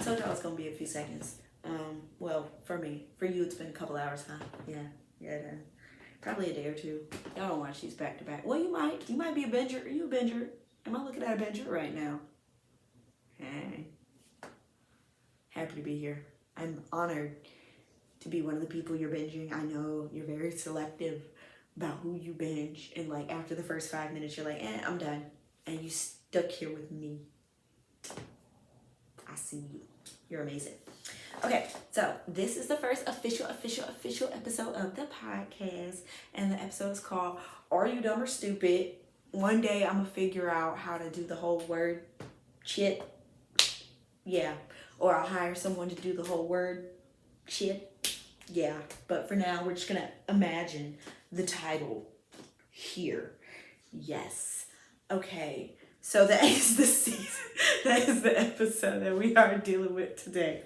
I told y'all it's gonna be a few seconds. Well, for me. For you, it's been a couple hours, huh? Yeah, probably a day or two. Y'all don't watch these back to back. Well, you might. You might be a binger. Are you a binger? Am I looking at a binger right now? Hey. Happy to be here. I'm honored to be one of the people you're binging. I know you're very selective about who you binge, and like after the first 5 minutes, you're like, I'm done. And you stuck here with me. I see you. You're amazing. Okay, so this is the first official episode of the podcast, and the episode is called Are You Dumb or Stupid? One day I'm gonna figure out how to do the whole word shit. Yeah. Or I'll hire someone to do the whole word shit. Yeah. But for now, we're just gonna imagine the title here. Yes. Okay. So that is the season. That is the episode that we are dealing with today.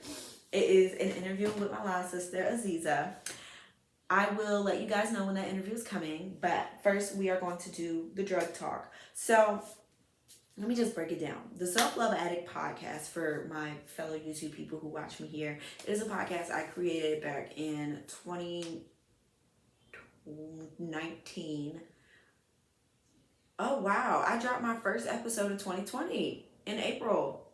It is an interview with my last sister, Aziza. I will let you guys know when that interview is coming, but first we are going to do the drug talk. So let me just break it down. The Self-Love Addict podcast, for my fellow YouTube people who watch me here, is a podcast I created back in 2019. Oh, wow. I dropped my first episode of 2020 in April.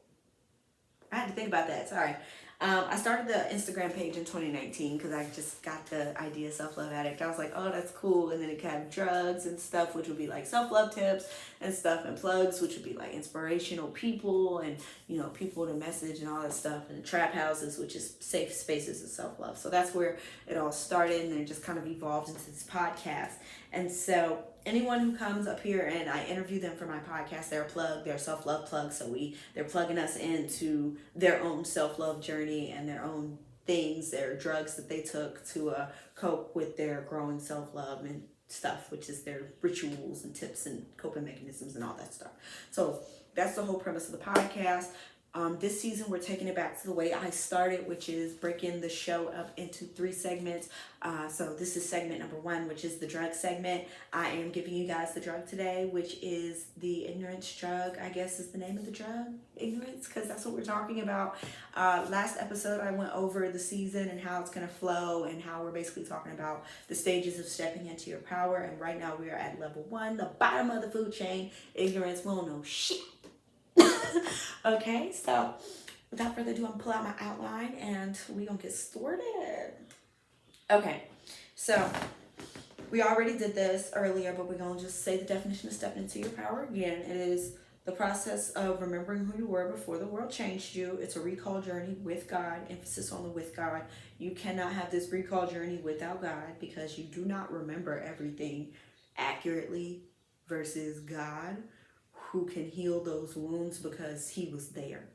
I had to think about that. Sorry. I started the Instagram page in 2019 because I just got the idea of Self-Love Addict. I was like, oh, that's cool. And then it had drugs and stuff, which would be like self-love tips and stuff, and plugs, which would be like inspirational people and, you know, people to message and all that stuff. And the trap houses, which is safe spaces of self-love. So that's where it all started, and then it just kind of evolved into this podcast. And so anyone who comes up here and I interview them for my podcast, they're a plug, they're a self-love plug. So they're plugging us into their own self-love journey and their own things, their drugs that they took to cope with their growing self-love and stuff, which is their rituals and tips and coping mechanisms and all that stuff. So that's the whole premise of the podcast. This season, we're taking it back to the way I started, which is breaking the show up into 3 segments. So this is segment number 1, which is the drug segment. I am giving you guys the drug today, which is the ignorance drug, I guess is the name of the drug. Ignorance, because that's what we're talking about. Last episode, I went over the season and how it's going to flow, and how we're basically talking about the stages of stepping into your power. And right now, we are at level 1, the bottom of the food chain. Ignorance, we don't know shit. Okay, so without further ado, I'm gonna pull out my outline and we're gonna get started. Okay, so we already did this earlier, but we're gonna just say the definition of stepping into your power again. It is the process of remembering who you were before the world changed you. It's a recall journey with God, emphasis on the with God. You cannot have this recall journey without God, because you do not remember everything accurately, versus God, who can heal those wounds because he was there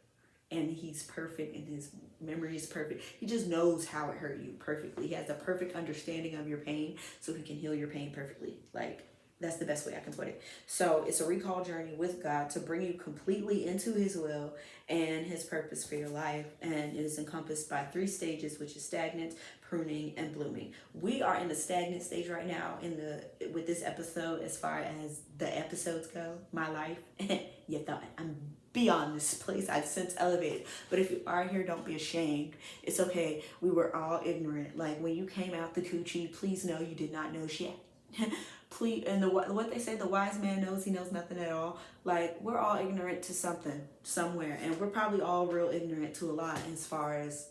and he's perfect and his memory is perfect. He just knows how it hurt you perfectly. He has a perfect understanding of your pain, so he can heal your pain perfectly. Like, that's the best way I can put it. So it's a recall journey with God to bring you completely into his will and his purpose for your life. And it is encompassed by 3 stages, which is stagnant, pruning, and blooming. We are in the stagnant stage right now with this episode. As far as the episodes go, my life, you thought I'm beyond this place. I've since elevated. But if you are here, don't be ashamed. It's okay. We were all ignorant. Like, when you came out the coochie, please know you did not know shit. Please, and what they say, the wise man knows he knows nothing at all. Like, we're all ignorant to something somewhere, and we're probably all real ignorant to a lot as far as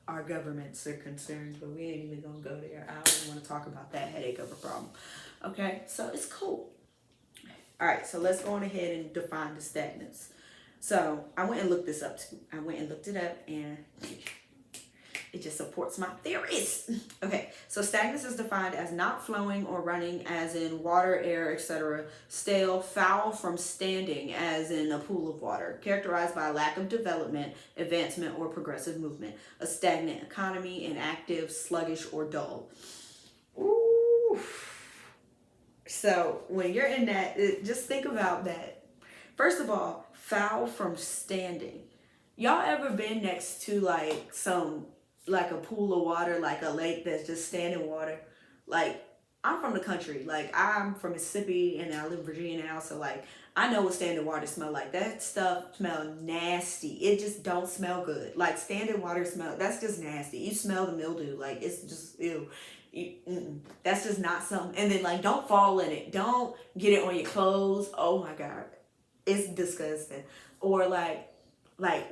our governments are concerned, but we ain't even gonna go there. I don't even want to talk about that headache of a problem. Okay, so it's cool. All right, so let's go on ahead and define the stagnance. So I went and looked this up too. I went and looked it up, and it just supports my theories. Okay, so stagnance is defined as not flowing or running, as in water, air, etc. Stale, foul from standing, as in a pool of water. Characterized by a lack of development, advancement, or progressive movement. A stagnant economy, inactive, sluggish, or dull. Ooh. So when you're in that, just think about that. First of all, foul from standing. Y'all ever been next to like a pool of water, like a lake that's just standing water? Like, I'm from the country. Like, I'm from Mississippi and I live in Virginia now. So, like, I know what standing water smell like. That stuff smell nasty. It just don't smell good. Like, standing water smell, that's just nasty. You smell the mildew. Like, it's just, ew. That's just not something. And then, like, don't fall in it. Don't get it on your clothes. Oh my God. It's disgusting. Or, like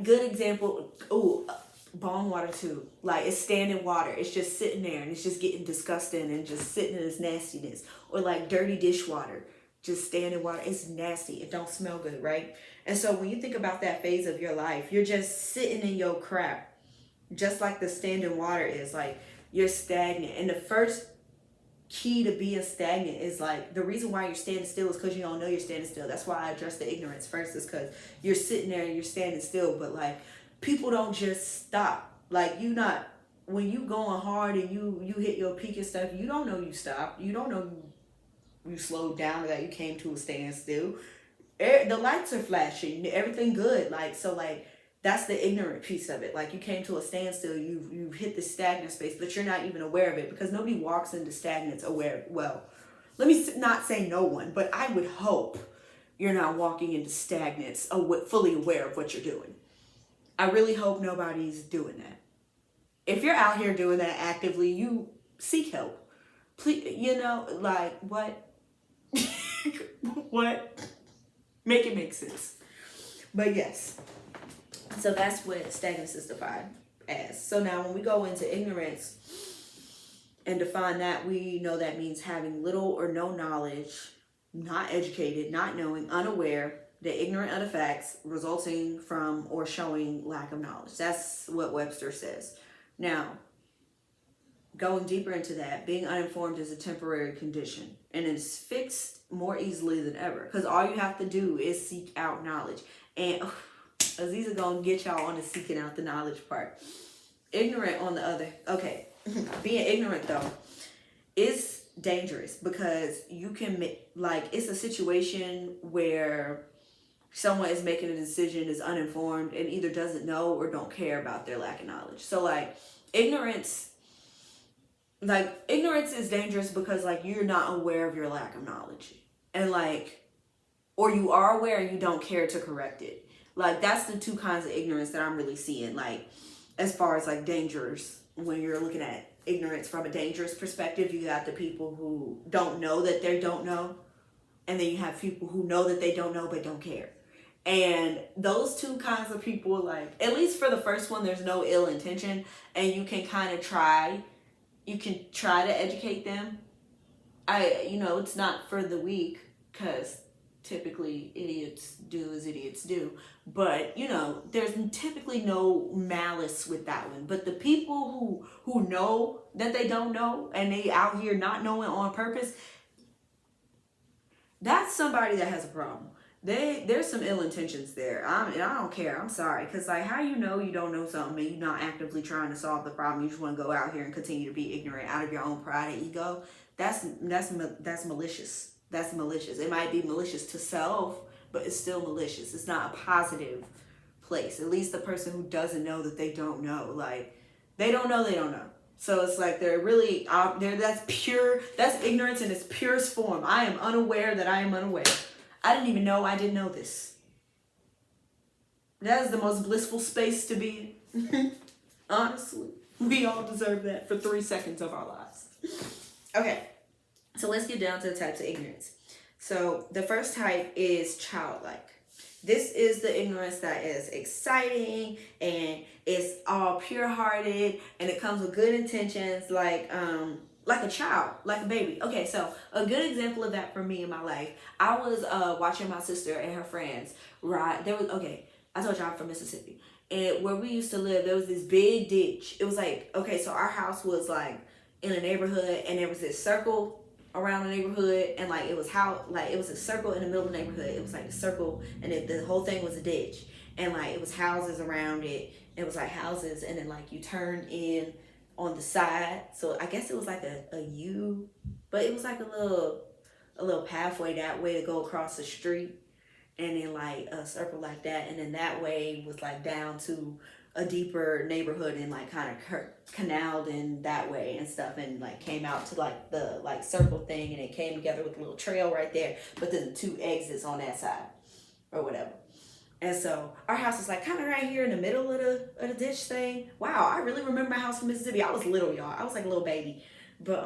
good example, ooh, bong water too. Like, it's standing water. It's just sitting there and it's just getting disgusting and just sitting in its nastiness. Or like dirty dishwater, just standing water. It's nasty. It don't smell good, right? And so when you think about that phase of your life, you're just sitting in your crap, just like the standing water is. Like, you're stagnant. And the first key to being stagnant is, like, the reason why you're standing still is because you don't know you're standing still. That's why I address the ignorance first, is because you're sitting there and you're standing still. But like, people don't just stop. Like, you not, when you going hard and you hit your peak and stuff, you don't know you stopped. You don't know you slowed down or that you came to a standstill. The lights are flashing, everything good. Like, so like, that's the ignorant piece of it. Like, you came to a standstill, you hit the stagnant space, but you're not even aware of it, because nobody walks into stagnance aware. Well, let me not say no one, but I would hope you're not walking into stagnance fully aware of what you're doing. I really hope nobody's doing that. If you're out here doing that actively, you seek help. Please, like, what? What? Make it make sense. But yes. So that's what stagnance is defined as. So now when we go into ignorance and define that, we know that means having little or no knowledge, not educated, not knowing, unaware, the ignorant of the facts, resulting from or showing lack of knowledge. That's what Webster says. Now, going deeper into that, being uninformed is a temporary condition and it's fixed more easily than ever, because all you have to do is seek out knowledge. And Aziza gonna get y'all on the seeking out the knowledge part. Ignorant on the other, okay, being ignorant though is dangerous, because you can like, it's a situation where someone is making a decision, is uninformed, and either doesn't know or don't care about their lack of knowledge. So like, ignorance is dangerous because like, you're not aware of your lack of knowledge, and like, or you are aware and you don't care to correct it. Like, that's the two kinds of ignorance that I'm really seeing, like, as far as like dangers. When you're looking at ignorance from a dangerous perspective, you got the people who don't know that they don't know, and then you have people who know that they don't know but don't care. And those two kinds of people, like, at least for the first one, there's no ill intention, and you can kind of try to educate them. It's not for the weak, because typically idiots do as idiots do. But, there's typically no malice with that one. But the people who know that they don't know, and they out here not knowing on purpose, that's somebody that has a problem. There's some ill intentions there. And I don't care. I'm sorry. Because, like, how you don't know something and you're not actively trying to solve the problem. You just want to go out here and continue to be ignorant out of your own pride and ego. That's malicious. That's malicious. It might be malicious to self, but it's still malicious. It's not a positive place. At least the person who doesn't know that they don't know. Like, they don't know they don't know. So it's like, they're really out there. That's ignorance in its purest form. I am unaware that I am unaware. I didn't even know I didn't know this. That is the most blissful space to be in. Honestly. We all deserve that for 3 seconds of our lives. Okay. So let's get down to the types of ignorance. So the first type is childlike. This is the ignorance that is exciting and it's all pure-hearted and it comes with good intentions, like a child, like a baby. Okay, so a good example of that for me in my life, I was watching my sister and her friends ride. I told you I'm from Mississippi. And where we used to live, there was this big ditch. It was like, okay, so our house was like in a neighborhood and there was this circle around the neighborhood, and like it was a circle in the middle of the neighborhood. It was like a circle, and the whole thing was a ditch, and like it was houses around it. It was like houses, and then like you turn in on the side. So I guess it was like a U, but it was like a little pathway that way to go across the street, and then like a circle like that, and then that way was like down to a deeper neighborhood and like kind of canaled in that way and stuff, and like came out to like the like circle thing, and it came together with a little trail right there, but then the two exits on that side or whatever. And so our house is like kind of right here in the middle of the ditch thing. Wow, I really remember my house from Mississippi. I was little, y'all. I was like a little baby. But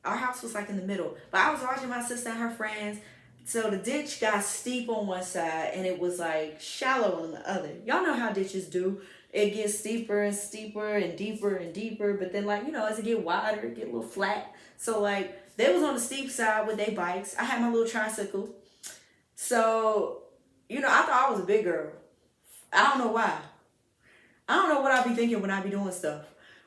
our house was like in the middle. But I was watching my sister and her friends. So the ditch got steep on one side and it was like shallow on the other. Y'all know how ditches do. It gets steeper and steeper and deeper and deeper. But then like, you know, as it get wider, it get a little flat. So like they was on the steep side with their bikes. I had my little tricycle. So, you know, I thought I was a big girl. I don't know why. I don't know what I be thinking when I be doing stuff.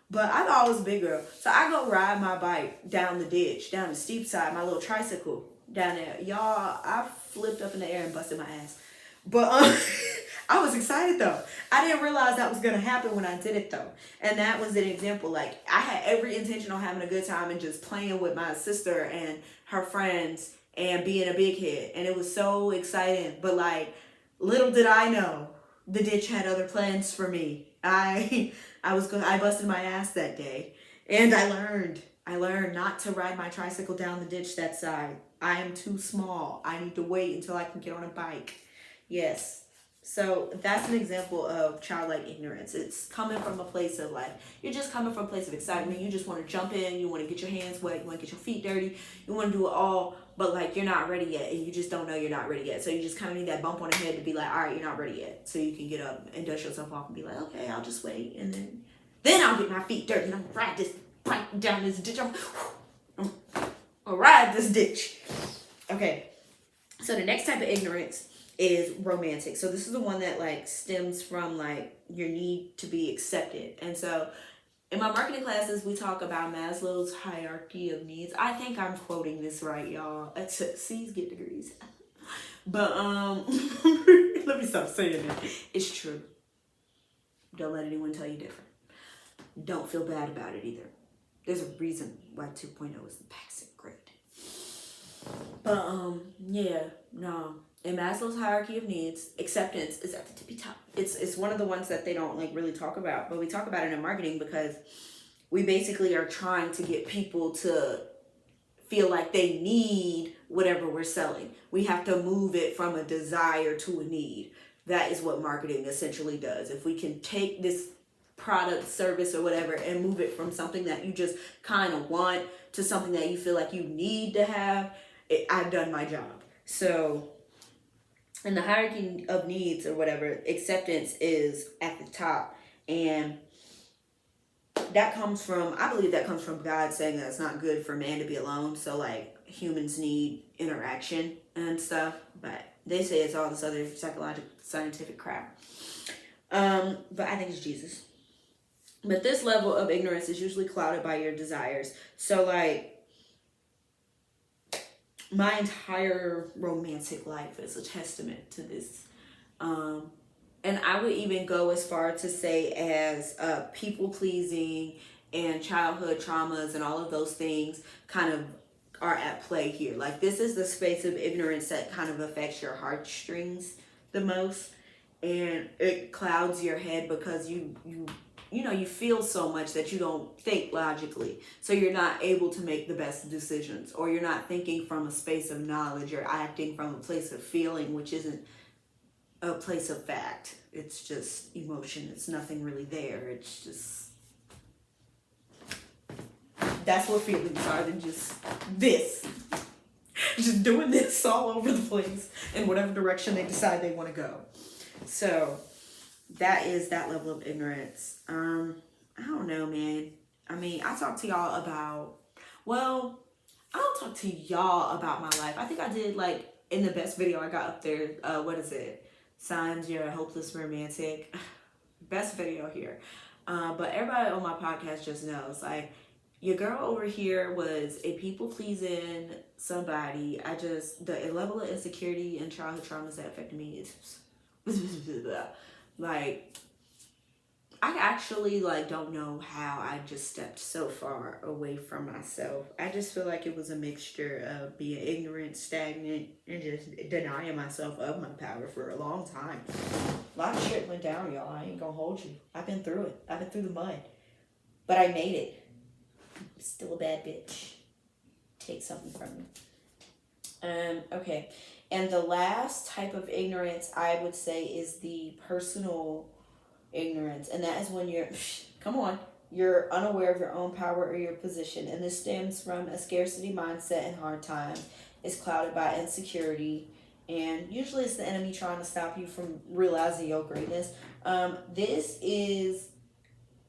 But I thought I was a big girl. So I go ride my bike down the ditch, down the steep side, my little tricycle down there. Y'all, I flipped up in the air and busted my ass. But I was excited though. I didn't realize that was going to happen when I did it though. And that was an example. Like I had every intention on having a good time and just playing with my sister and her friends and being a big head. And it was so exciting. But like, little did I know, the ditch had other plans for me. I busted my ass that day, and I learned not to ride my tricycle down the ditch that side. I am too small. I need to wait until I can get on a bike. Yes. So that's an example of childlike ignorance. It's coming from a place of like, you're just coming from a place of excitement. You just want to jump in. You want to get your hands wet. You want to get your feet dirty. You want to do it all, but like you're not ready yet, and you just don't know you're not ready yet. So you just kind of need that bump on the head to be like, all right, you're not ready yet. So you can get up and dust yourself off and be like, okay, I'll just wait, and then I'll get my feet dirty and I'm gonna ride this bike down this ditch. I'm gonna ride this ditch. Okay. So the next type of ignorance is romantic. So this is the one that like stems from like your need to be accepted. And so in my marketing classes, we talk about Maslow's hierarchy of needs. I think I'm quoting this right, y'all. C's get degrees. But let me stop saying that. It's true. Don't let anyone tell you different. Don't feel bad about it either. There's a reason why 2.0 is the passing grade. But yeah, no. In Maslow's hierarchy of needs, acceptance is at the tippy top. It's one of the ones that they don't like really talk about, but we talk about it in marketing because we basically are trying to get people to feel like they need whatever we're selling. We have to move it from a desire to a need. That is what marketing essentially does. If we can take this product, service, or whatever and move it from something that you just kind of want to something that you feel like you need to have, I've done my job. So in the hierarchy of needs or whatever, acceptance is at the top. And that comes from, I believe that comes from God saying that it's not good for man to be alone. So like humans need interaction and stuff, but they say it's all this other psychological, scientific crap. But I think it's Jesus. But this level of ignorance is usually clouded by your desires. So like, my entire romantic life is a testament to this. And I would even go as far to say as people pleasing and childhood traumas and all of those things kind of are at play here. Like this is the space of ignorance that kind of affects your heartstrings the most. And it clouds your head because you feel so much that you don't think logically. So you're not able to make the best decisions, or you're not thinking from a space of knowledge. You're acting from a place of feeling, which isn't a place of fact. It's just emotion. It's nothing really there. It's just, that's what feelings are than just this. Just doing this all over the place in whatever direction they decide they want to go. So that is that level of ignorance. I don't know, man. I mean, I talked to y'all about, well, I don't talk to y'all about my life. I think I did like in the best video I got up there. What is it? Signs you're a hopeless romantic. Best video here. But everybody on my podcast just knows, like, your girl over here was a people-pleasing somebody. The level of insecurity and childhood traumas that affected me is like, I actually like don't know how I just stepped so far away from myself. I just feel like it was a mixture of being ignorant, stagnant, and just denying myself of my power for a long time. A lot of shit went down, y'all. I ain't gonna hold you. I've been through it. I've been through the mud. But I made it. I'm still a bad bitch. Take something from me. Okay. And the last type of ignorance I would say is the personal ignorance. And that is when you're, come on, you're unaware of your own power or your position. And this stems from a scarcity mindset and hard times. It's clouded by insecurity. And usually it's the enemy trying to stop you from realizing your greatness. This is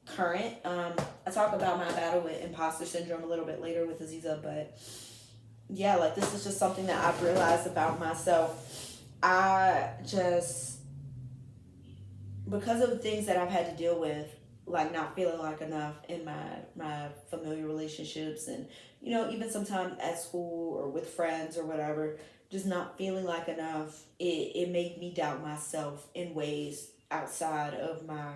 current. I talk about my battle with imposter syndrome a little bit later with Aziza, but yeah, like this is just something that I've realized about myself. I just, because of the things that I've had to deal with, like not feeling like enough in my familiar relationships, and you know, even sometimes at school or with friends or whatever, just not feeling like enough, it made me doubt myself in ways outside of my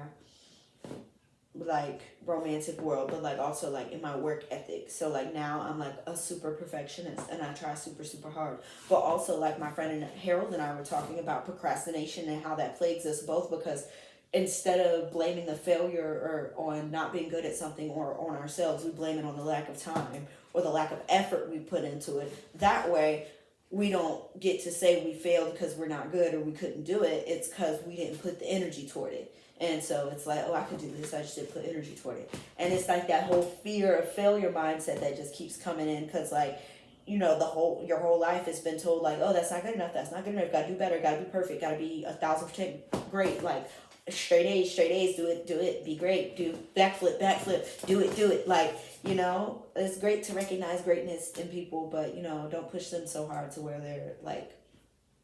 like romantic world, but like also like in my work ethic. So like now I'm like a super perfectionist and I try super hard. But also like my friend Harold and I were talking about procrastination and how that plagues us both, because instead of blaming the failure or on not being good at something or on ourselves, we blame it on the lack of time or the lack of effort we put into it. That way we don't get to say we failed because we're not good or we couldn't do it. It's because we didn't put the energy toward it. And so it's like, oh, I could do this. I just didn't put energy toward it. And it's like that whole fear of failure mindset that just keeps coming in, because like, you know, your whole life has been told like, oh, that's not good enough. That's not good enough. Got to do better. Got to be perfect. Got to be 1,000% great. Like straight A's. Do it. Be great. Do backflip. Do it. Like, you know, it's great to recognize greatness in people, but you know, don't push them so hard to where they're like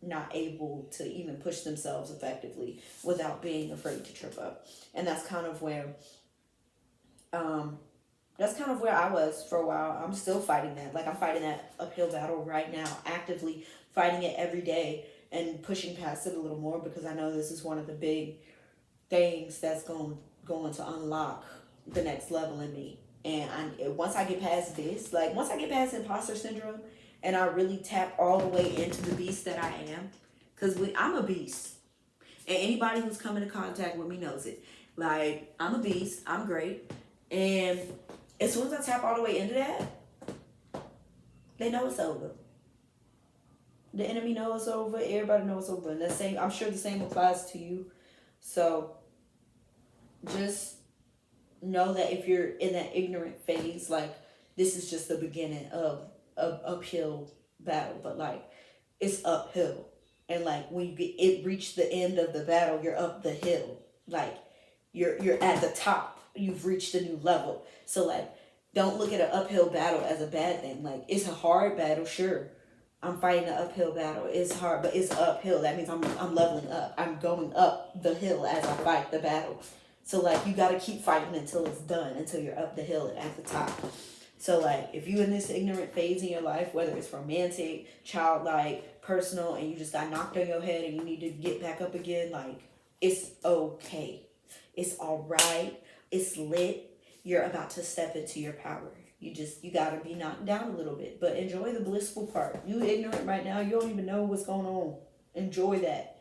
not able to even push themselves effectively without being afraid to trip up. And that's kind of where I was for a while. I'm still fighting that. Like I'm fighting that uphill battle right now, actively fighting it every day and pushing past it a little more, because I know this is one of the big things that's going to unlock the next level in me. And once I get past this, like once I get past imposter syndrome and I really tap all the way into the beast that I am, because I'm a beast. And anybody who's come into contact with me knows it. Like, I'm a beast. I'm great. And as soon as I tap all the way into that, they know it's over. The enemy knows it's over. Everybody knows it's over. And I'm sure the same applies to you. So just know that if you're in that ignorant phase, like this is just the beginning of uphill battle, but like it's uphill, and like when you reach the end of the battle, you're up the hill, like you're at the top, you've reached a new level. So like don't look at an uphill battle as a bad thing. Like it's a hard battle, sure, I'm fighting an uphill battle, it's hard, but it's uphill. That means I'm leveling up, I'm going up the hill as I fight the battle. So like you got to keep fighting until it's done, until you're up the hill and at the top. So like if you in this ignorant phase in your life, whether it's romantic, childlike, personal, and you just got knocked on your head and you need to get back up again, like it's okay. It's all right. It's lit. You're about to step into your power. You got to be knocked down a little bit, but enjoy the blissful part. You ignorant right now. You don't even know what's going on. Enjoy that.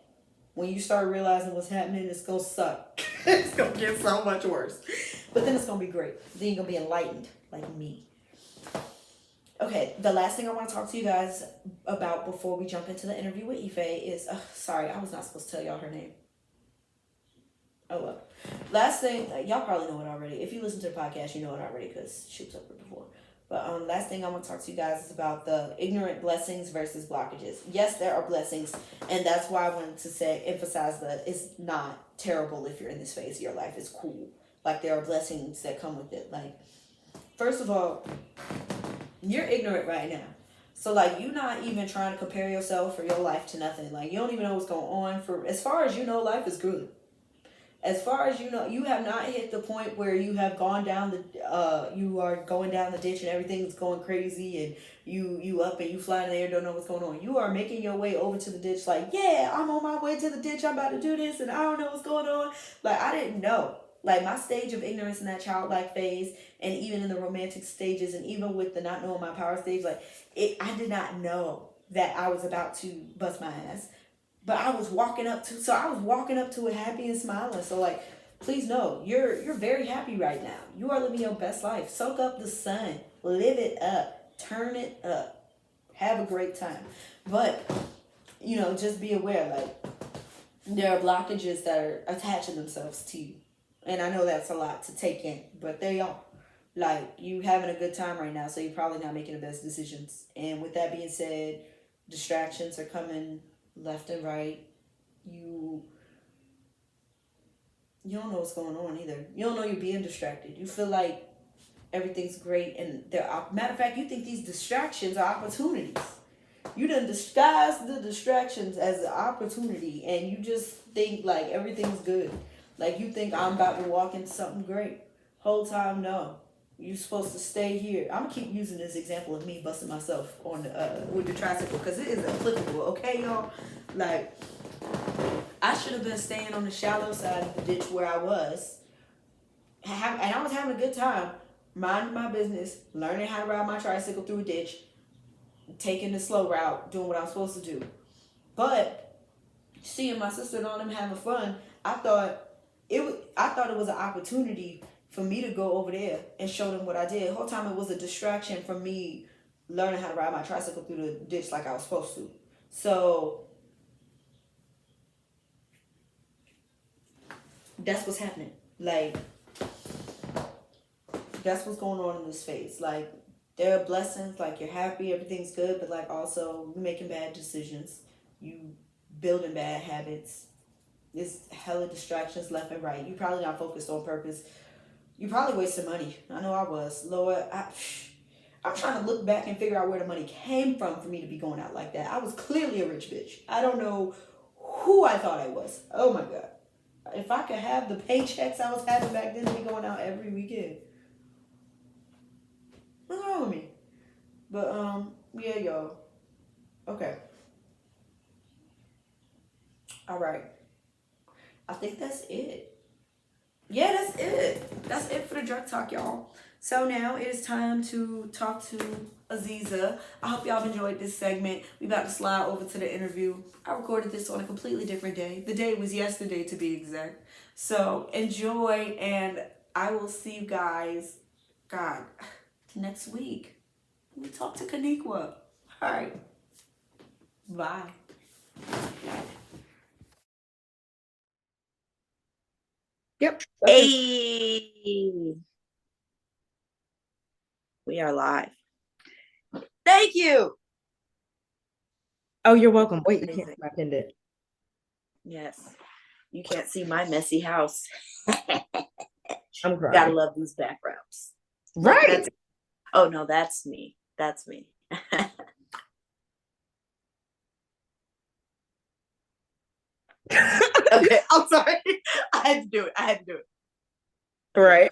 When you start realizing what's happening, it's going to suck. It's going to get so much worse. But then it's going to be great. Then you're going to be enlightened like me. Okay, the last thing I want to talk to you guys about before we jump into the interview with Ife is, sorry, I was not supposed to tell y'all her name. Oh well. Last thing, y'all probably know it already. If you listen to the podcast, you know it already because she was up here before. But last thing I want to talk to you guys is about the ignorant blessings versus blockages. Yes, there are blessings, and that's why I wanted to emphasize that it's not terrible if you're in this phase of your life. It's cool. Like there are blessings that come with it. Like, first of all, you're ignorant right now. So like you're not even trying to compare yourself or your life to nothing. Like you don't even know what's going on. For as far as you know, life is good. As far as you know, you have not hit the point where you have gone down you are going down the ditch and everything's going crazy and you up and you flying in the air, don't know what's going on. You are making your way over to the ditch like, yeah, I'm on my way to the ditch. I'm about to do this and I don't know what's going on. Like I didn't know. Like my stage of ignorance in that childlike phase, and even in the romantic stages, and even with the not knowing my power stage, like I did not know that I was about to bust my ass. But I was walking up to it happy and smiling. So like, please know, you're very happy right now. You are living your best life. Soak up the sun, live it up, turn it up, have a great time. But just be aware, like there are blockages that are attaching themselves to you. And I know that's a lot to take in, but they are. Like, you having a good time right now, so you're probably not making the best decisions. And with that being said, distractions are coming left and right. You you don't know what's going on either. You don't know you're being distracted. You feel like everything's great, and matter of fact, you think these distractions are opportunities. You done disguise the distractions as an opportunity, and you just think like everything's good. Like you think I'm about to walk into something great. Whole time, no. You're supposed to stay here. I'm gonna keep using this example of me busting myself on with the tricycle because it is applicable. Okay, y'all. Like I should have been staying on the shallow side of the ditch where I was, and I was having a good time, minding my business, learning how to ride my tricycle through a ditch, taking the slow route, doing what I'm supposed to do. But seeing my sister and all them having fun, I thought it was an opportunity for me to go over there and show them what I did. The whole time it was a distraction from me learning how to ride my tricycle through the ditch like I was supposed to. So that's what's happening. Like that's what's going on in this phase. Like there are blessings, like you're happy, everything's good, but like also you're making bad decisions, you building bad habits. There's hella distractions left and right. You probably not focused on purpose. You probably wasted money. I know I was. Lord, I'm trying to look back and figure out where the money came from for me to be going out like that. I was clearly a rich bitch. I don't know who I thought I was. Oh my God. If I could have the paychecks I was having back then to be going out every weekend. What's wrong with me? But yeah, y'all. Okay. All right. I think that's it. Yeah, that's it. That's it for the drug talk, y'all. So now it is time to talk to Aziza. I hope y'all have enjoyed this segment. We about to slide over to the interview. I recorded this on a completely different day. The day was yesterday, to be exact. So enjoy, and I will see you guys, God, next week. We talk to Kaniqua. All right. Bye. Yep. Hey, we are live. Thank you. Oh, you're welcome. Wait, you can't see my pendant. Yes, you can't see my messy house. I'm crying. Gotta love these backgrounds. Right. Oh no, that's me. That's me. Okay, I'm sorry. I had to do it. Right.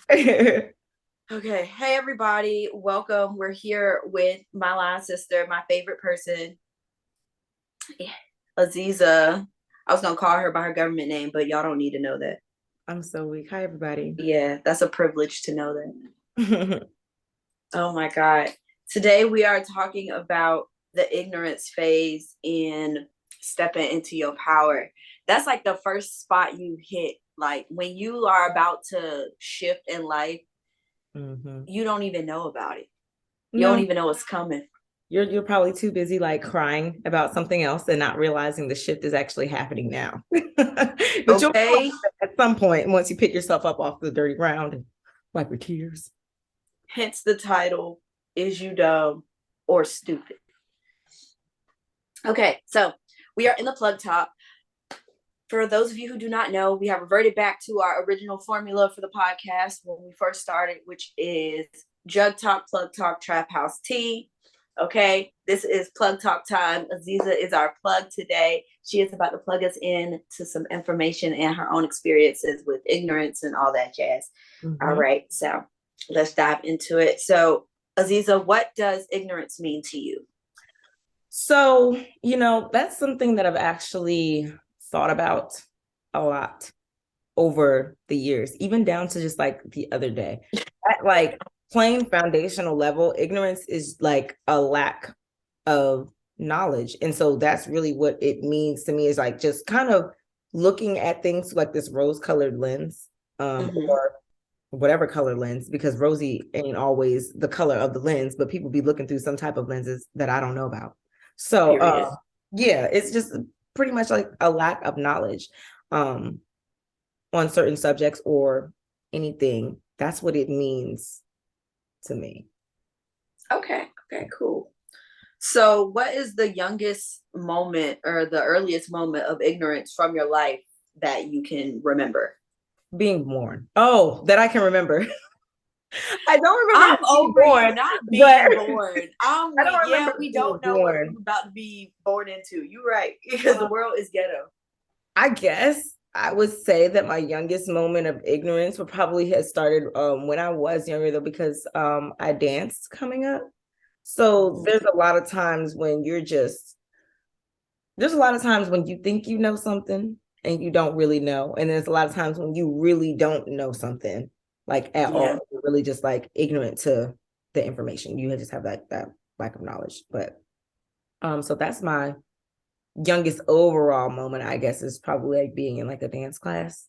Okay. Hey everybody, welcome. We're here with my line sister, my favorite person, Aziza. I was gonna call her by her government name, but y'all don't need to know that. I'm so weak. Hi, everybody. Yeah, that's a privilege to know that. Oh my God. Today we are talking about the ignorance phase in stepping into your power. That's like the first spot you hit. Like when you are about to shift in life, you don't even know about it. You don't even know what's coming. You're probably too busy like crying about something else and not realizing the shift is actually happening now. But okay. You'll at some point, once you pick yourself up off the dirty ground and wipe your tears. Hence the title, Is You Dumb or Stupid? Okay, so we are in the plug top. For those of you who do not know, we have reverted back to our original formula for the podcast when we first started, which is Jug Talk, Plug Talk, Trap House Tea. Okay, this is plug talk time. Aziza is our plug today. She is about to plug us in to some information and her own experiences with ignorance and all that jazz. All right, so let's dive into it. So, Aziza, what does ignorance mean to you? So, that's something that I've actually thought about a lot. over the years, even down to just like the other day. At like plain foundational level, ignorance is like a lack of knowledge. And so that's really what it means to me, is like just kind of looking at things like this rose-colored lens, or whatever color lens, because rosy ain't always the color of the lens, but people be looking through some type of lenses that I don't know about. So yeah, it's just pretty much like a lack of knowledge on certain subjects or anything. That's what it means to me. Okay, cool. So what is the youngest moment or the earliest moment of ignorance from your life that you can remember? Being born. Oh, that I can remember. I don't remember I'm being over born, you not but being born. I don't remember We being don't know what born. we're about to be born into. You're right, because the world is ghetto. I guess I would say that my youngest moment of ignorance would probably have started when I was younger, though, because I danced coming up. So there's a lot of times when there's a lot of times when you think you know something and you don't really know. And there's a lot of times when you really don't know something, like at all. You're really just like ignorant to the information. You just have that lack of knowledge. But so that's my youngest overall moment, I guess, is probably like being in like a dance class.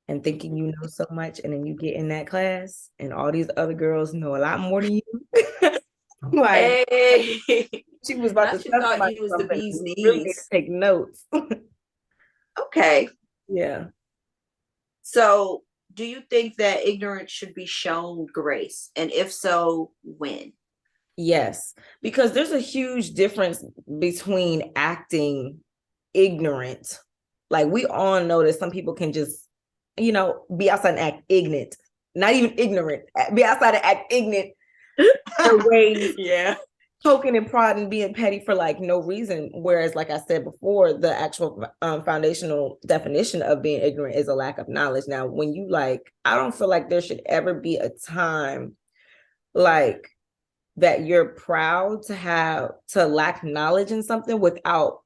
And thinking you know so much, and then you get in that class and all these other girls know a lot more than you. Like, Hey, she was about to tell somebody you was the something. bee's You really need to knees. take notes. Okay. Yeah. So do you think that ignorance should be shown grace? And if so, when? Yes, because there's a huge difference between acting ignorant. Like, we all know that some people can just, be outside and act ignorant, not even ignorant, be outside and act ignorant in ways, poking and prodding, being petty for like no reason. Whereas, like I said before, the actual foundational definition of being ignorant is a lack of knowledge. Now, when you I don't feel like there should ever be a time like that you're proud to lack knowledge in something without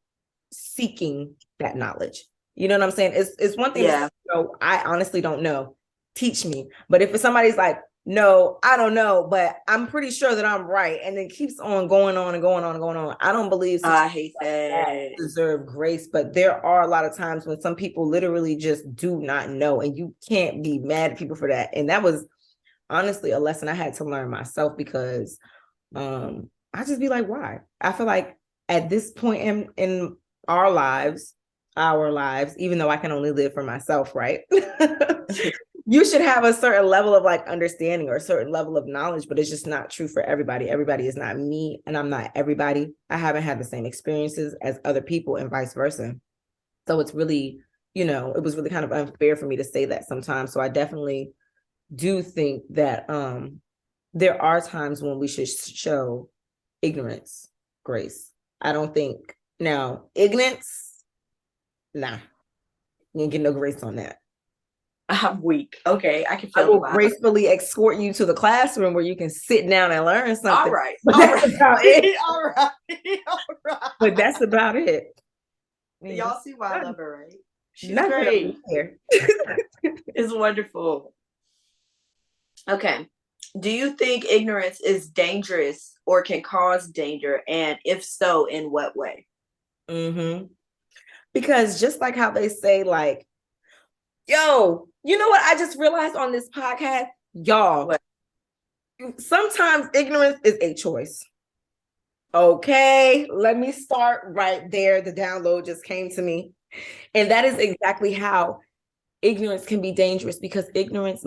seeking that knowledge. You know what I'm saying? It's one thing to say, I honestly don't know. Teach me. But if somebody's like, no, I don't know, but I'm pretty sure that I'm right, and then keeps on going on and going on and going on, I don't believe I hate that. deserve grace. But there are a lot of times when some people literally just do not know, and you can't be mad at people for that. And that was honestly a lesson I had to learn myself, because I just be like, why? I feel like at this point in our lives, even though I can only live for myself, right? You should have a certain level of like understanding or a certain level of knowledge, but it's just not true for everybody. Everybody is not me, and I'm not everybody. I haven't had the same experiences as other people, and vice versa. So it's really, it was really kind of unfair for me to say that sometimes. So I definitely do think that there are times when we should show ignorance grace. I don't think now ignorance, nah, you ain't get no grace on that. I'm weak. Okay, I can feel. I will gracefully escort you to the classroom where you can sit down and learn something. All right. All right. All right. But that's about it. Y'all see why I love her, right? She's Not great. It's wonderful. Okay. Do you think ignorance is dangerous or can cause danger? And if so, in what way? Because just like how they say, like, yo, you know what I just realized on this podcast? Y'all, what? Sometimes ignorance is a choice. Okay, let me start right there. The download just came to me. And that is exactly how ignorance can be dangerous, because ignorance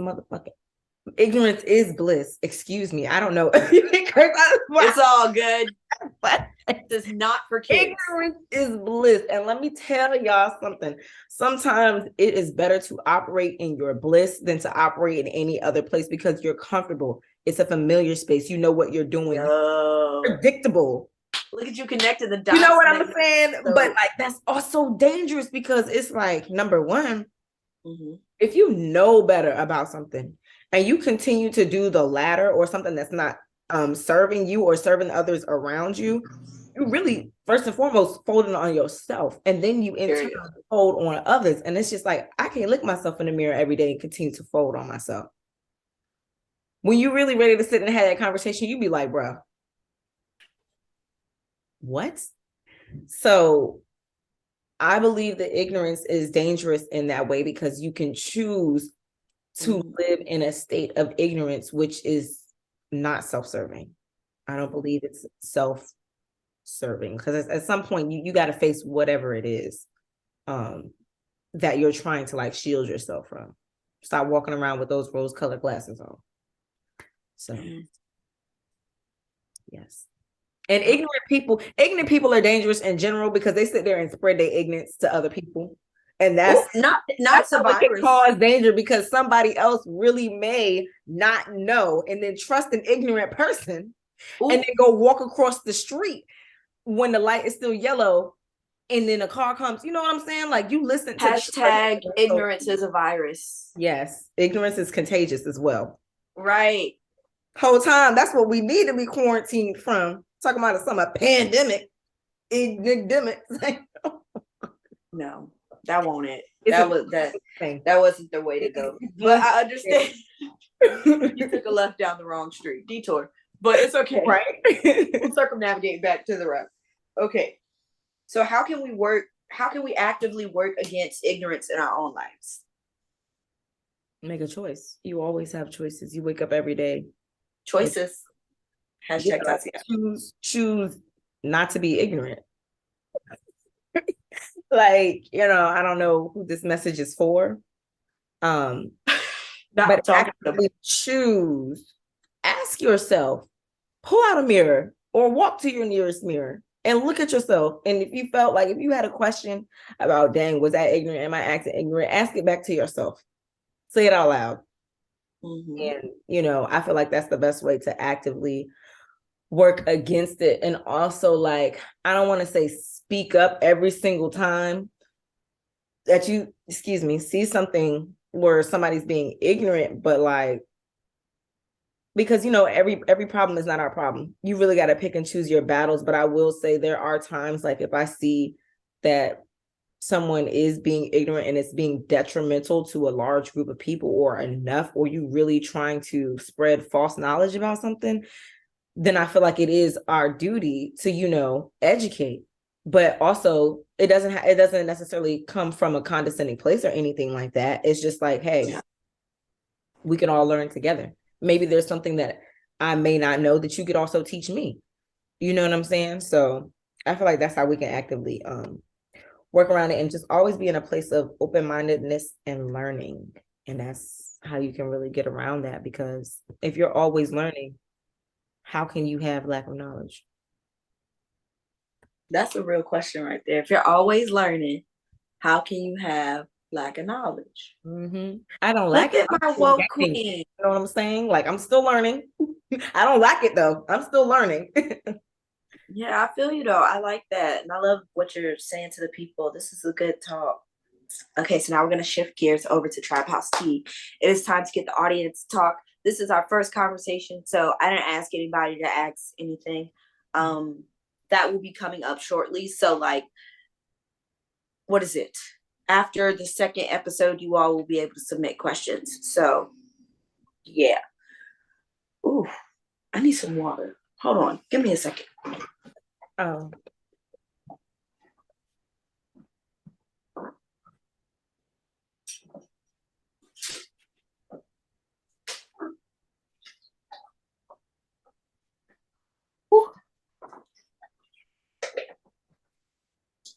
is bliss. Excuse me. I don't know. It's all good. But it's not for kids. Ignorance is bliss. And let me tell y'all something. Sometimes it is better to operate in your bliss than to operate in any other place, because you're comfortable. It's a familiar space. You know what you're doing. Predictable. Look at you connecting the dots. You know what I'm saying? So, but like, that's also dangerous, because it's like, number one, if you know better about something and you continue to do the latter, or something that's not serving you or serving others around you, you really first and foremost folding on yourself, and then you in turn fold on others. And it's just like, I can't look myself in the mirror every day and continue to fold on myself. When you're really ready to sit and have that conversation, you be like, bro, what? So I believe that ignorance is dangerous in that way, because you can choose to live in a state of ignorance, which is not self-serving. I don't believe it's self-serving, because at some point you got to face whatever it is that you're trying to like shield yourself from. Stop walking around with those rose-colored glasses on. So yes. And ignorant people are dangerous in general, because they sit there and spread their ignorance to other people. And that's not what can cause danger, because somebody else really may not know and then trust an ignorant person and then go walk across the street when the light is still yellow, and then a car comes. You know what I'm saying? Like, you listen to hashtag ignorance is a virus. Yes, ignorance is contagious as well. Right. Whole time, that's what we need to be quarantined from. Talking about a summer pandemic. No, that won't it. That wasn't the way to go. But I understand. You took a left down the wrong street. Detour. But it's okay. Right. We'll circumnavigate back to the road. Okay. So how can we actively work against ignorance in our own lives? Make a choice. You always have choices. You wake up every day. Choices. Hashtag choose not to be ignorant. Like, I don't know who this message is for. But actually choose. Ask yourself, pull out a mirror or walk to your nearest mirror and look at yourself. And if you had a question about, dang, was that ignorant? Am I acting ignorant? Ask it back to yourself. Say it out loud. And, I feel like that's the best way to actively work against it. And also, like, I don't want to say speak up every single time that you, see something where somebody's being ignorant, but like, because, every problem is not our problem. You really got to pick and choose your battles. But I will say there are times, like, if I see that someone is being ignorant and it's being detrimental to a large group of people or enough, or you really trying to spread false knowledge about something, then I feel like it is our duty to, educate. But also it doesn't necessarily come from a condescending place or anything like that. It's just like, hey, we can all learn together. Maybe there's something that I may not know that you could also teach me. You know what I'm saying? So I feel like that's how we can actively work around it, and just always be in a place of open-mindedness and learning. And that's how you can really get around that, because if you're always learning, how can you have lack of knowledge? That's a real question right there. If you're always learning, how can you have lack of knowledge? I don't lack it. My woke queen. You know what I'm saying? Like, I'm still learning. I don't lack it though. I'm still learning. Yeah, I feel you though. I like that. And I love what you're saying to the people. This is a good talk. Okay, so now we're going to shift gears over to Trap House Tea. It is time to get the audience to talk. This is our first conversation, so I didn't ask anybody to ask anything. That will be coming up shortly. So, like, what is it? After the second episode, you all will be able to submit questions. So, yeah. Ooh, I need some water. Hold on. Give me a second. Oh.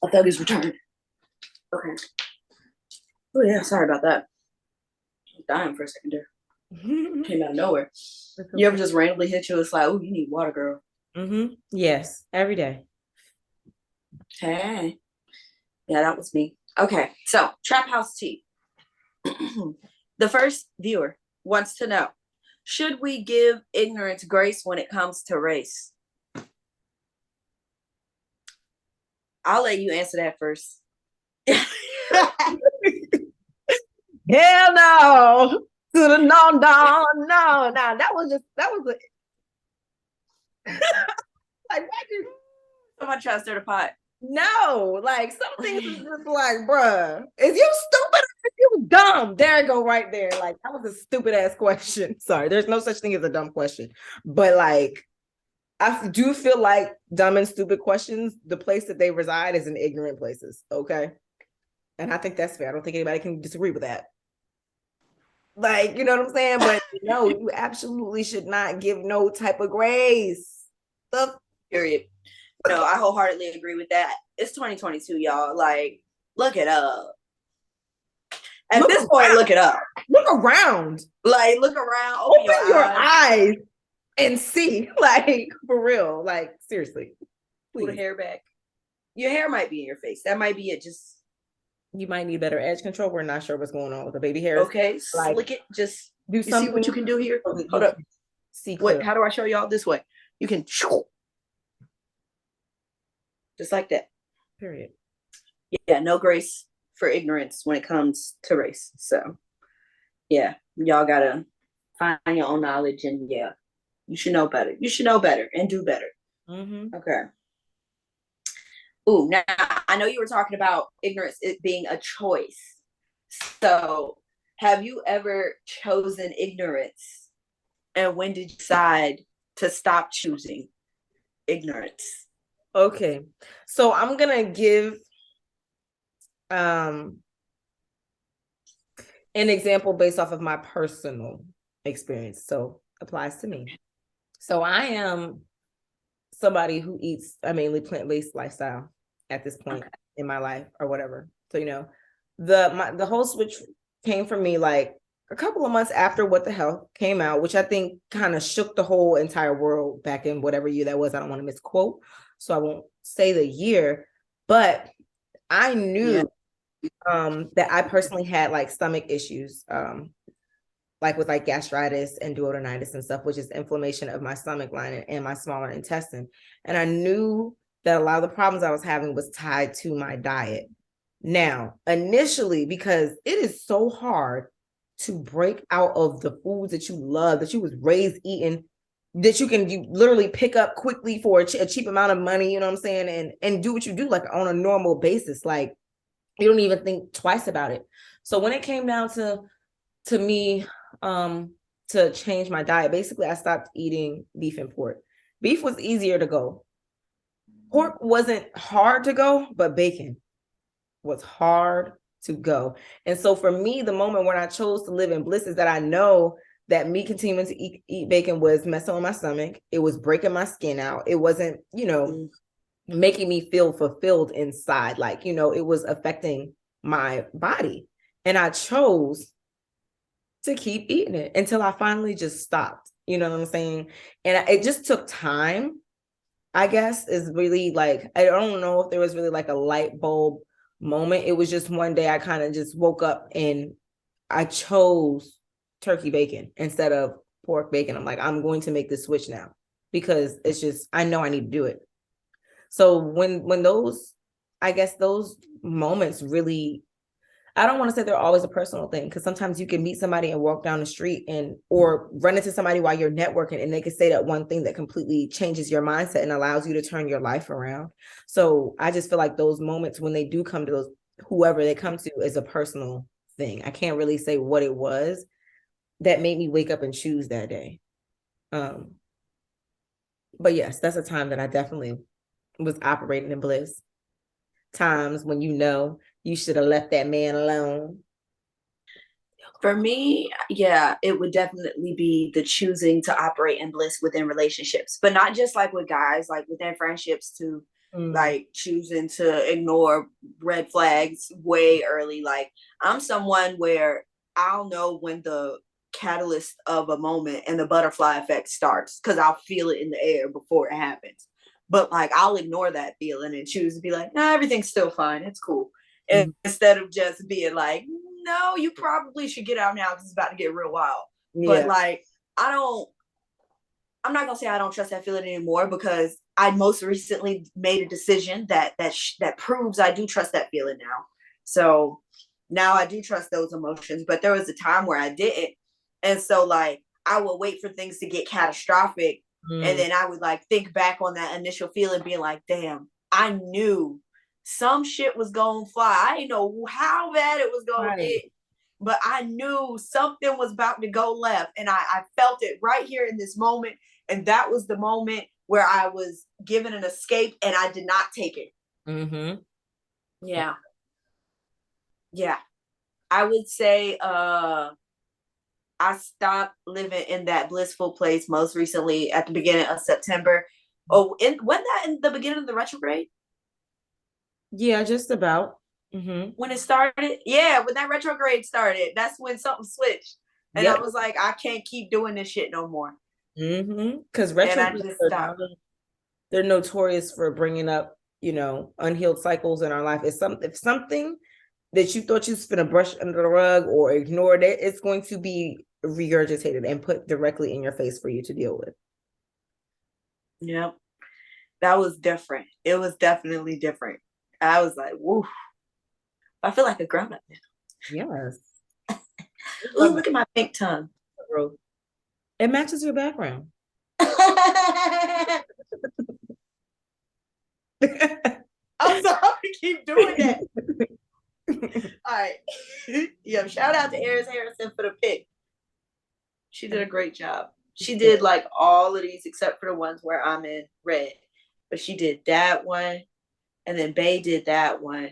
A thug is returned. Okay. Oh yeah, sorry about that. I was dying for a second there. Came out of nowhere. You ever just randomly hit you? It's like, oh, you need water, girl. Yes, every day. Hey. Yeah, that was me. Okay, so Trap House Tea. The first viewer wants to know, should we give ignorance grace when it comes to race? I'll let you answer that first. Hell no. No. That was like, Somebody try to stir the pot. No, like some things is just like, bruh, is you stupid or is you dumb? There I go right there. Like that was a stupid ass question. Sorry, there's no such thing as a dumb question. But like I do feel like dumb and stupid questions, the place that they reside is in ignorant places. Okay. And I think that's fair. I don't think anybody can disagree with that. Like, you know what I'm saying? But no, you absolutely should not give no type of grace. Period. No, I wholeheartedly agree with that. It's 2022, y'all. Like, look it up. At Look this point, look it up. Look around. Like, look around. Open your eyes and see. Like, for real. Like, seriously. Pull the hair back. Your hair might be in your face. That might be it. Just you might need better edge control. We're not sure what's going on with the baby hairs. okay. Like, slick it. Just do something. See what you can do here. Hold up. See what? How do I show y'all this way? You can just like that. Period. Yeah, no grace for ignorance when it comes to race. So yeah, y'all gotta find your own knowledge, and yeah, you should know better. You should know better and do better. Mm-hmm. Okay. Ooh, now I know you were talking about ignorance, it being a choice. So have you ever chosen ignorance, and when did you decide to stop choosing ignorance? Okay, so I'm gonna give an example based off of my personal experience, so applies to me. So I am somebody who eats a mainly plant-based lifestyle at this point in my life or whatever. So, you know, the whole switch came from me like a couple of months after What the Health came out, which I think kind of shook the whole entire world back in whatever year that was. I don't want to misquote, so I won't say the year, but I knew that I personally had like stomach issues, like with like gastritis and duodenitis and stuff, which is inflammation of my stomach lining and my smaller intestine. And I knew that a lot of the problems I was having was tied to my diet. Now, initially, because it is so hard to break out of the foods that you love, that you was raised eating, that you literally pick up quickly for a cheap amount of money, you know what I'm saying? And do what you do like on a normal basis. Like you don't even think twice about it. So when it came down to me, to change my diet, basically I stopped eating beef and pork. Beef was easier to go. Pork wasn't hard to go, but bacon was hard to go. And so for me, the moment when I chose to live in bliss is that I know that me continuing to eat bacon was messing with my stomach. It was breaking my skin out. It wasn't, you know, making me feel fulfilled inside. Like, you know, it was affecting my body. And I chose to keep eating it until I finally just stopped. You know what I'm saying? And it just took time, I guess, is really like, I don't know if there was really like a light bulb moment. It was just one day I kind of just woke up and I chose turkey bacon instead of pork bacon. I'm like, I'm going to make this switch now because it's just, I know I need to do it. So when those, I guess those moments really, I don't want to say they're always a personal thing, because sometimes you can meet somebody and walk down the street or run into somebody while you're networking and they can say that one thing that completely changes your mindset and allows you to turn your life around. So I just feel like those moments when they do come to those, whoever they come to, is a personal thing. I can't really say what it was that made me wake up and choose that day. But yes, that's a time that I definitely was operating in bliss. Times when you know you should have left that man alone. For me, yeah, it would definitely be the choosing to operate in bliss within relationships, but not just like with guys, like within friendships too. Like choosing to ignore red flags way early. Like I'm someone where I'll know when the catalyst of a moment and the butterfly effect starts because I'll feel it in the air before it happens. But like I'll ignore that feeling and choose to be like, nah, everything's still fine. It's cool. Instead of just being like, no, you probably should get out now because it's about to get real wild. Yeah. But like, I'm not gonna say I don't trust that feeling anymore, because I most recently made a decision that proves I do trust that feeling now. So now I do trust those emotions, but there was a time where I didn't. And so like, I would wait for things to get catastrophic And then I would like think back on that initial feeling, being like, damn, I knew some shit was gonna fly. I didn't know how bad it was gonna get, but I knew something was about to go left. And I felt it right here in this moment. And that was the moment where I was given an escape and I did not take it. Mm-hmm. Yeah. Yeah. I would say I stopped living in that blissful place most recently at the beginning of September. Oh, wasn't that in the beginning of the retrograde? Yeah, just about. Mm-hmm. When it started? Yeah, when that retrograde started, that's when something switched. And Yep. I was like, I can't keep doing this shit no more. Mm-hmm. Because And I just stopped. they're notorious for bringing up, unhealed cycles in our life. If something that you thought you was gonna brush under the rug or ignored it, it's going to be regurgitated and put directly in your face for you to deal with. Yep. That was different. It was definitely different. I was like, woo. I feel like a grown up now. Yes. Ooh, look at my pink tongue. It matches your background. I'm sorry to keep doing that. All right. Yeah, shout out to Eris Harrison for the pick. She did a great job. She did like all of these except for the ones where I'm in red. But she did that one. And then Bay did that one.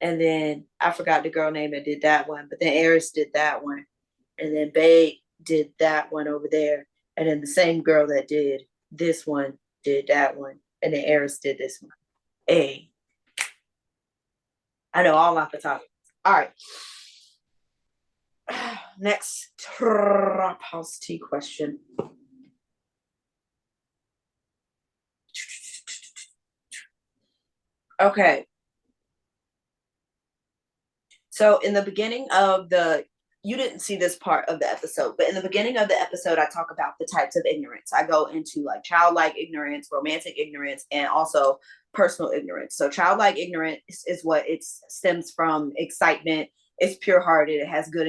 And then I forgot the girl name that did that one. But then Eris did that one. And then Bay did that one over there. And then the same girl that did this one did that one. And then Eris did this one. Hey. I know all off the top. All right. Next traposity question. Okay. So in the beginning of you didn't see this part of the episode, but in the beginning of the episode, I talk about the types of ignorance. I go into like childlike ignorance, romantic ignorance, and also personal ignorance. So childlike ignorance is what it stems from excitement. It's pure hearted. It has good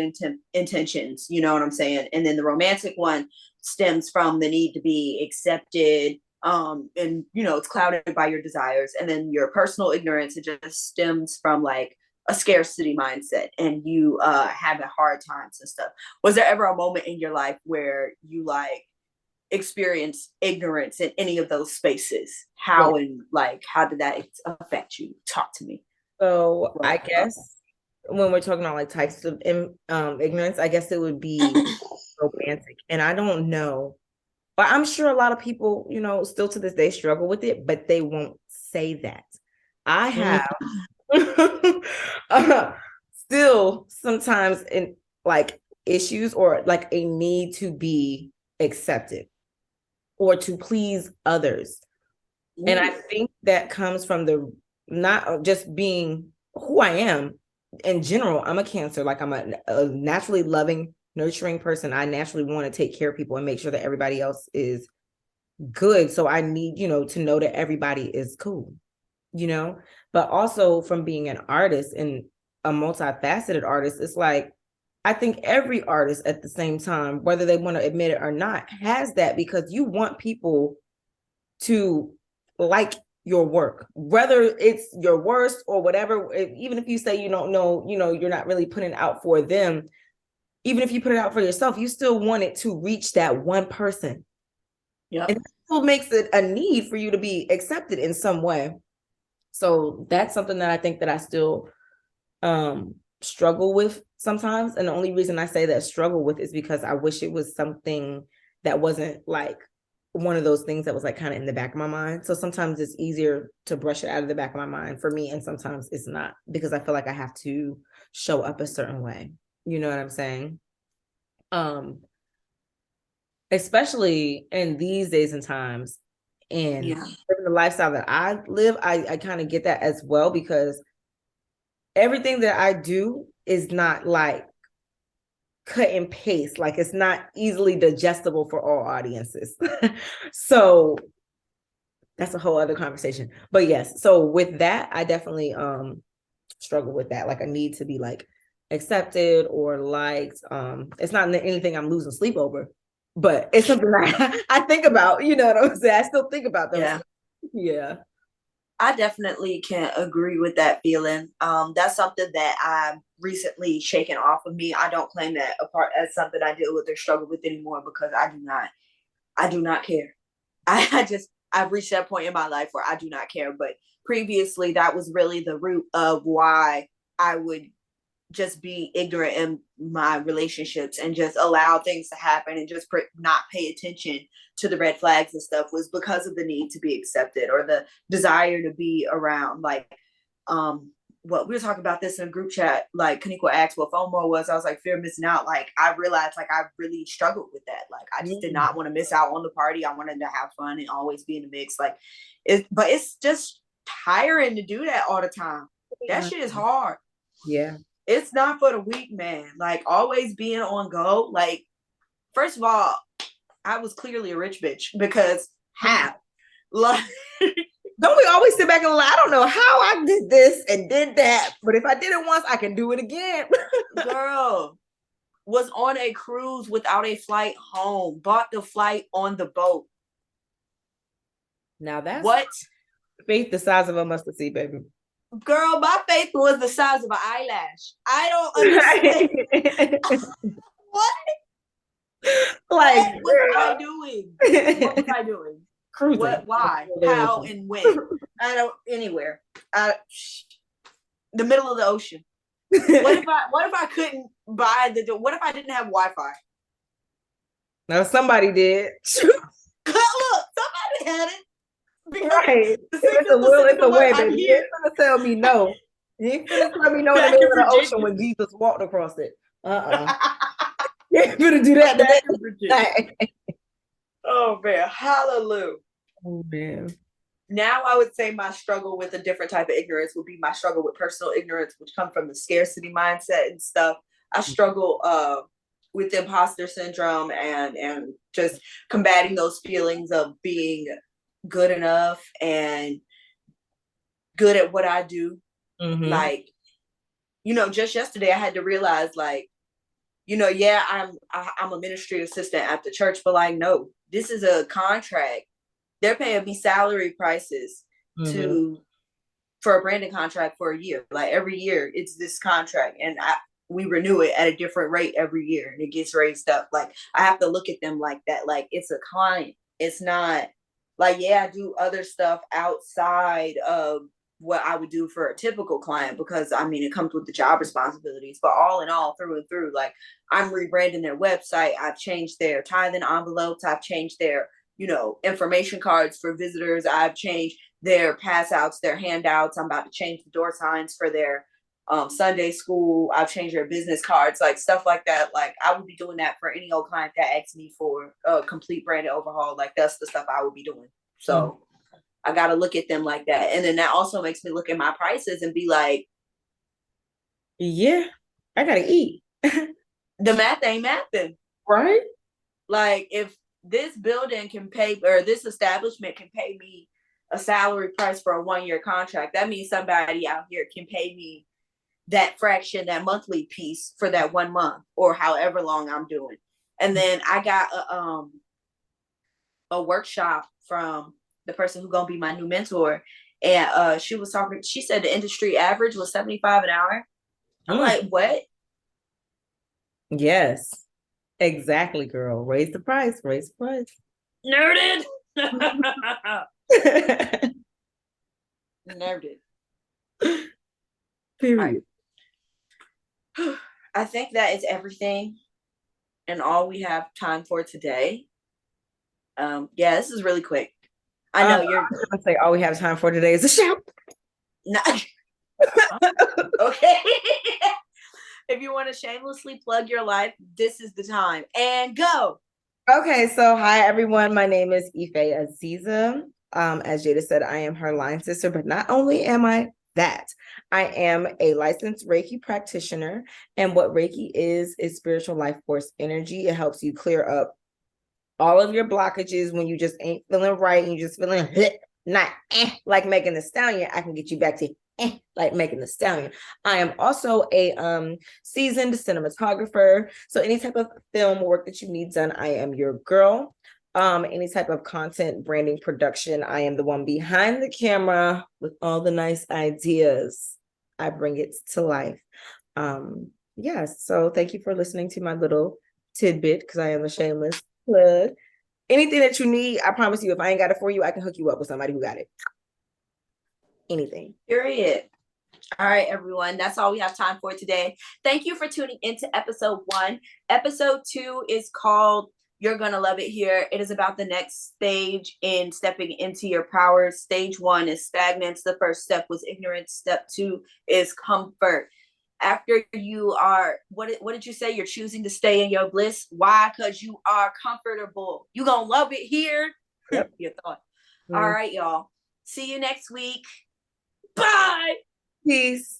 intentions. You know what I'm saying? And then the romantic one stems from the need to be accepted. And it's clouded by your desires. And then your personal ignorance, it just stems from like a scarcity mindset and you having hard times and stuff. Was there ever a moment in your life where you like experience ignorance in any of those spaces? How and like how did that affect you? Talk to me. So I guess when we're talking about like types of ignorance, I guess it would be romantic. And I don't know, but I'm sure a lot of people, still to this day struggle with it, but they won't say that. I have still sometimes in like issues or like a need to be accepted or to please others. And I think that comes from the not just being who I am in general. I'm a Cancer. Like I'm a naturally loving, nurturing person. I naturally want to take care of people and make sure that everybody else is good. So I need, to know that everybody is cool, but also from being an artist and a multifaceted artist, it's like, I think every artist at the same time, whether they want to admit it or not, has that because you want people to like your work, whether it's your worst or whatever. Even if you say you don't know, you're not really putting it out for them. Even if you put it out for yourself, you still want it to reach that one person. Yeah. And that's what makes it a need for you to be accepted in some way. So that's something that I think that I still struggle with sometimes. And the only reason I say that struggle with is because I wish it was something that wasn't like one of those things that was like kind of in the back of my mind. So sometimes it's easier to brush it out of the back of my mind for me. And sometimes it's not because I feel like I have to show up a certain way. You know what I'm saying? Especially in these days and times. And living the lifestyle that I live, I kind of get that as well because everything that I do is not like cut and paste. Like it's not easily digestible for all audiences. So that's a whole other conversation. But yes, so with that, I definitely struggle with that. Like I need to be like accepted or liked. It's not anything I'm losing sleep over, but it's something that I think about, you know what I'm saying? I still think about those. Yeah. Yeah. I definitely can agree with that feeling. That's something that I've recently shaken off of me. I don't claim that apart as something I deal with or struggle with anymore because I do not care. I've reached that point in my life where I do not care. But previously, that was really the root of why I would just be ignorant in my relationships and just allow things to happen and just not pay attention to the red flags and stuff, was because of the need to be accepted or the desire to be around. Like, what we were talking about this in a group chat, like Kanika asked what FOMO was. I was like, fear of missing out. Like, I realized like I really struggled with that. Like, I just did not want to miss out on the party. I wanted to have fun and always be in the mix. Like, but it's just tiring to do that all the time. That shit is hard. Yeah. It's not for the weak, man. Like, always being on go. Like, first of all, I was clearly a rich bitch because how? Like, don't we always sit back and lie? I don't know how I did this and did that, but if I did it once, I can do it again. Girl, was on a cruise without a flight home, bought the flight on the boat. Now that's what? Faith the size of a mustard seed, baby. Girl, my faith was the size of an eyelash. I don't understand. What? Like, what was I doing? What was I doing? Cruising. What? Why? How? And when? I don't. Anywhere. The middle of the ocean. What if I couldn't buy what if I didn't have Wi-Fi? No, somebody did. Look, somebody had it. Right. It's a will, it's a way, baby. You ain't gonna tell me no. You ain't gonna tell me no in the middle of the ocean when Jesus walked across it. You ain't gonna do that today. Oh man, hallelujah. Oh man. Now I would say my struggle with a different type of ignorance would be my struggle with personal ignorance, which comes from the scarcity mindset and stuff. I struggle with imposter syndrome and just combating those feelings of being good enough and good at what I do. Mm-hmm. Like, you know, just yesterday I had to realize, like, you know, yeah, I'm a ministry assistant at the church, but like, no, this is a contract. They're paying me salary prices for a branding contract for a year. Like, every year it's this contract, and we renew it at a different rate every year, and it gets raised up. Like, I have to look at them like that. Like, it's a client. It's not like, yeah, I do other stuff outside of what I would do for a typical client, because I mean, it comes with the job responsibilities, but all in all, through and through, like, I'm rebranding their website. I've changed their tithing envelopes. I've changed their, you know, information cards for visitors. I've changed their pass outs, their handouts. I'm about to change the door signs for their Sunday school. I've changed their business cards, like stuff like that. Like, I would be doing that for any old client that asks me for a complete branded overhaul. Like, that's the stuff I would be doing. So I got to look at them like that. And then that also makes me look at my prices and be like, yeah, I got to eat. The math ain't mathing. Right? Like, if this building can pay, or this establishment can pay me a salary price for a 1-year contract, that means somebody out here can pay me that fraction, that monthly piece for that 1 month or however long I'm doing. And then I got a workshop from the person who's gonna be my new mentor, and she said the industry average was $75 an hour. I'm like, what? Yes, exactly, girl. Raise the price. Nerded. Nerded. Period. I think that is everything and all we have time for today. Yeah, this is really quick. I know you're gonna say all we have time for today is a shout. Okay. If you want to shamelessly plug your life, this is the time. And go. Okay, so hi everyone. My name is Ife Aziza. As Jada said, I am her line sister, but not only am I that, I am a licensed Reiki practitioner. And what Reiki is spiritual life force energy. It helps you clear up all of your blockages when you just ain't feeling right and you just feeling not like Megan Thee Stallion. I can get you back to like Megan Thee Stallion. I am also a seasoned cinematographer. So any type of film work that you need done, I am your girl. Any type of content, branding, production, I am the one behind the camera with all the nice ideas. I bring it to life. Yes, so thank you for listening to my little tidbit, because I am a shameless plug. Anything that you need, I promise you, if I ain't got it for you, I can hook you up with somebody who got it. Anything. Period. All right, everyone. That's all we have time for today. Thank you for tuning into episode 1. Episode 2 is called You're Gonna Love It Here. It is about the next stage in stepping into your power. Stage 1 is stagnance. The first step was ignorance. Step 2 is comfort. After you are, what did you say? You're choosing to stay in your bliss. Why? Because you are comfortable. You gonna love it here. Yep. Your thought. All right, y'all. See you next week. Bye. Peace.